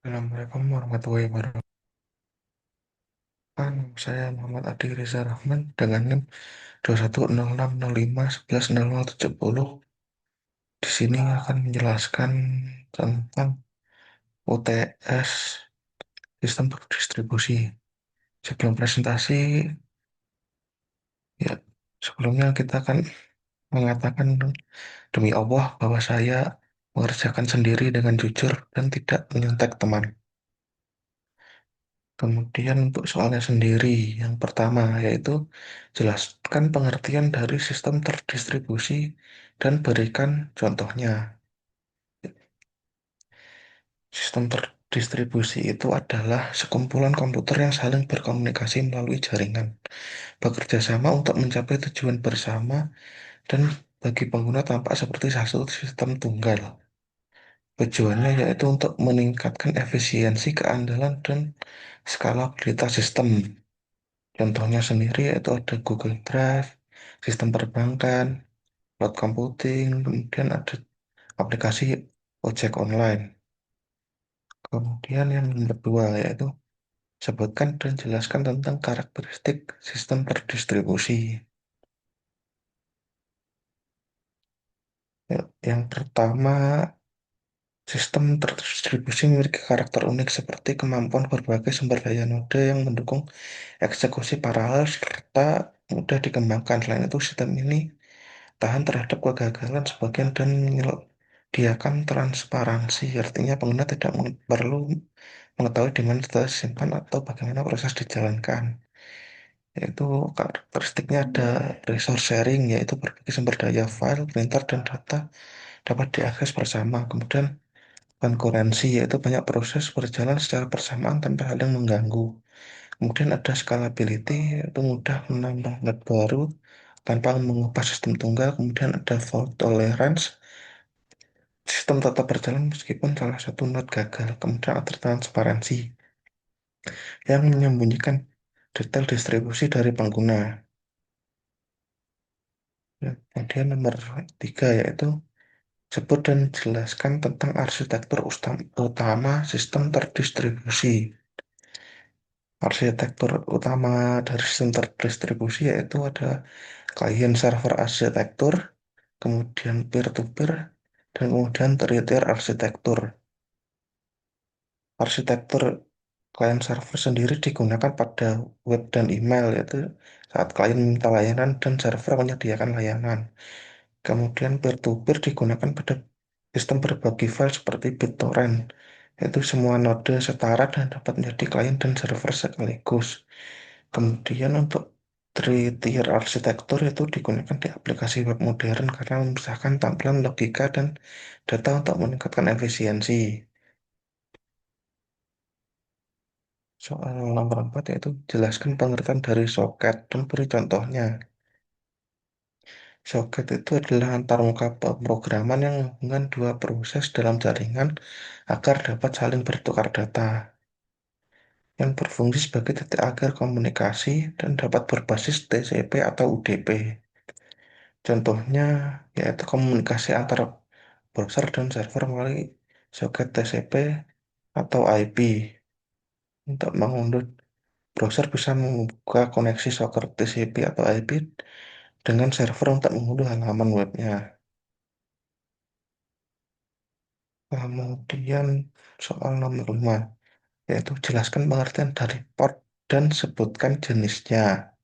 Assalamualaikum warahmatullahi wabarakatuh. Saya Muhammad Adi Reza Rahman dengan NIM 210605110070. Di sini akan menjelaskan tentang UTS sistem berdistribusi. Sebelum presentasi, ya sebelumnya kita akan mengatakan demi Allah bahwa saya mengerjakan sendiri dengan jujur dan tidak menyontek teman. Kemudian untuk soalnya sendiri, yang pertama yaitu jelaskan pengertian dari sistem terdistribusi dan berikan contohnya. Sistem terdistribusi itu adalah sekumpulan komputer yang saling berkomunikasi melalui jaringan, bekerja sama untuk mencapai tujuan bersama dan bagi pengguna tampak seperti satu sistem tunggal. Tujuannya yaitu untuk meningkatkan efisiensi, keandalan, dan skalabilitas sistem. Contohnya sendiri yaitu ada Google Drive, sistem perbankan, cloud computing, kemudian ada aplikasi ojek online. Kemudian yang nomor dua yaitu sebutkan dan jelaskan tentang karakteristik sistem terdistribusi. Yang pertama, sistem terdistribusi memiliki karakter unik seperti kemampuan berbagai sumber daya node yang mendukung eksekusi paralel serta mudah dikembangkan. Selain itu, sistem ini tahan terhadap kegagalan sebagian dan menyediakan transparansi. Artinya pengguna tidak perlu mengetahui di mana data disimpan atau bagaimana proses dijalankan. Yaitu karakteristiknya ada resource sharing, yaitu berbagai sumber daya file, printer, dan data dapat diakses bersama. Kemudian konkurensi, yaitu banyak proses berjalan secara bersamaan tanpa saling mengganggu. Kemudian ada scalability, yaitu mudah menambah node baru tanpa mengubah sistem tunggal. Kemudian ada fault tolerance, sistem tetap berjalan meskipun salah satu node gagal. Kemudian ada transparansi, yang menyembunyikan detail distribusi dari pengguna. Ya, kemudian nomor tiga yaitu sebut dan jelaskan tentang arsitektur utama sistem terdistribusi. Arsitektur utama dari sistem terdistribusi yaitu ada client server arsitektur, kemudian peer-to-peer, dan kemudian three-tier arsitektur. Arsitektur client server sendiri digunakan pada web dan email, yaitu saat klien meminta layanan dan server menyediakan layanan. Kemudian peer-to-peer digunakan pada sistem berbagi file seperti BitTorrent, yaitu semua node setara dan dapat menjadi klien dan server sekaligus. Kemudian untuk three-tier arsitektur itu digunakan di aplikasi web modern karena memisahkan tampilan logika dan data untuk meningkatkan efisiensi. Soal nomor 4 yaitu jelaskan pengertian dari soket dan beri contohnya. Soket itu adalah antarmuka pemrograman yang menghubungkan dua proses dalam jaringan agar dapat saling bertukar data, yang berfungsi sebagai titik akhir komunikasi dan dapat berbasis TCP atau UDP. Contohnya yaitu komunikasi antara browser dan server melalui soket TCP atau IP. Untuk mengunduh browser bisa membuka koneksi soket TCP atau IP dengan server untuk mengunduh halaman webnya. Kemudian soal nomor 5, yaitu jelaskan pengertian dari port dan sebutkan jenisnya.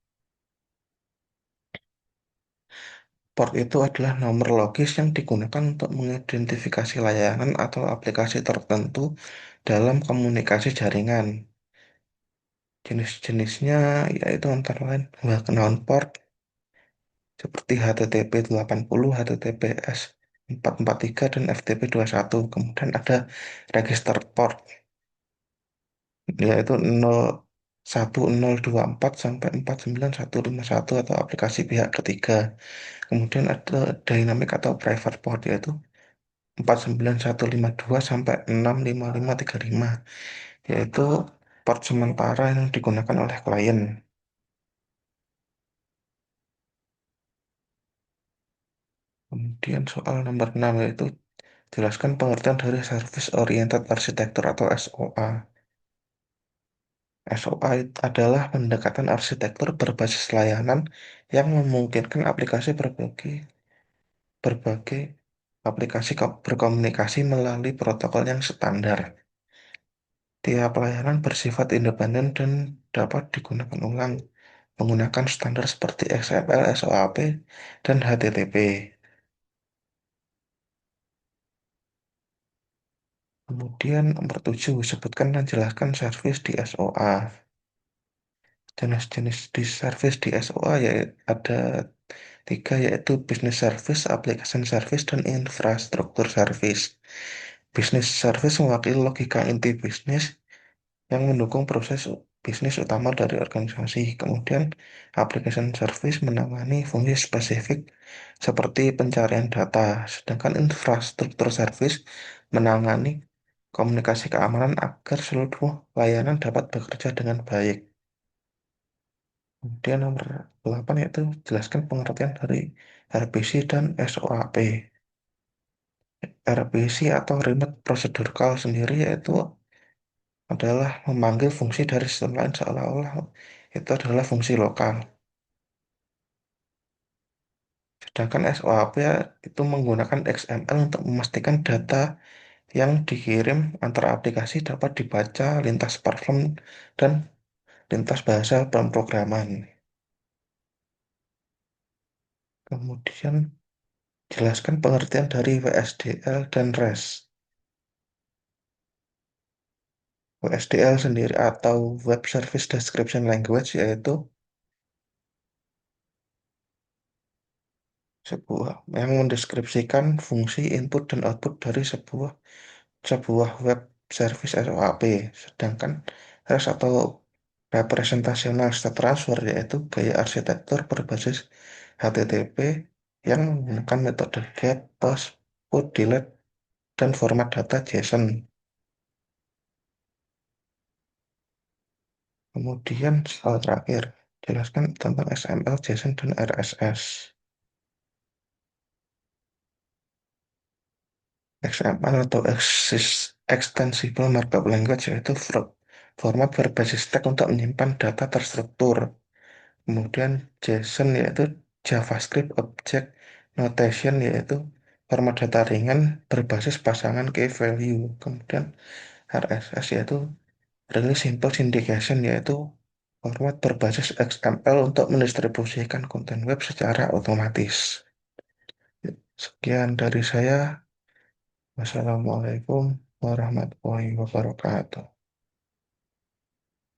Port itu adalah nomor logis yang digunakan untuk mengidentifikasi layanan atau aplikasi tertentu dalam komunikasi jaringan. Jenis-jenisnya yaitu antara lain known port seperti HTTP 80, HTTPS 443, dan FTP 21. Kemudian ada register port yaitu 1024 sampai 49151 atau aplikasi pihak ketiga. Kemudian ada dynamic atau private port yaitu 49152 sampai 65535, yaitu port sementara yang digunakan oleh klien. Kemudian soal nomor 6 yaitu Jelaskan pengertian dari Service Oriented Architecture atau SOA. SOA adalah pendekatan arsitektur berbasis layanan yang memungkinkan berbagai aplikasi berkomunikasi melalui protokol yang standar. Tiap layanan bersifat independen dan dapat digunakan ulang menggunakan standar seperti XML, SOAP, dan HTTP. Kemudian nomor 7, sebutkan dan jelaskan service di SOA. Jenis-jenis di service di SOA ada tiga, yaitu business service, application service, dan infrastruktur service. Business service mewakili logika inti bisnis yang mendukung proses bisnis utama dari organisasi. Kemudian, application service menangani fungsi spesifik seperti pencarian data, sedangkan infrastruktur service menangani komunikasi keamanan agar seluruh layanan dapat bekerja dengan baik. Kemudian nomor 8 yaitu jelaskan pengertian dari RPC dan SOAP. RPC atau Remote Procedure Call sendiri yaitu adalah memanggil fungsi dari sistem lain seolah-olah itu adalah fungsi lokal. Sedangkan SOAP ya, itu menggunakan XML untuk memastikan data yang dikirim antara aplikasi dapat dibaca lintas platform dan lintas bahasa pemrograman. Kemudian jelaskan pengertian dari WSDL dan REST. WSDL sendiri atau Web Service Description Language yaitu sebuah yang mendeskripsikan fungsi input dan output dari sebuah sebuah web service SOAP. Sedangkan REST atau Representational State Transfer yaitu gaya arsitektur berbasis HTTP yang menggunakan metode GET, POST, PUT, DELETE, dan format data JSON. Kemudian soal terakhir, jelaskan tentang XML, JSON, dan RSS. XML atau Extensible Markup Language yaitu format berbasis teks untuk menyimpan data terstruktur. Kemudian JSON yaitu JavaScript Object Notation yaitu format data ringan berbasis pasangan key value. Kemudian RSS yaitu Really Simple Syndication yaitu format berbasis XML untuk mendistribusikan konten web secara otomatis. Sekian dari saya. Wassalamualaikum warahmatullahi wabarakatuh.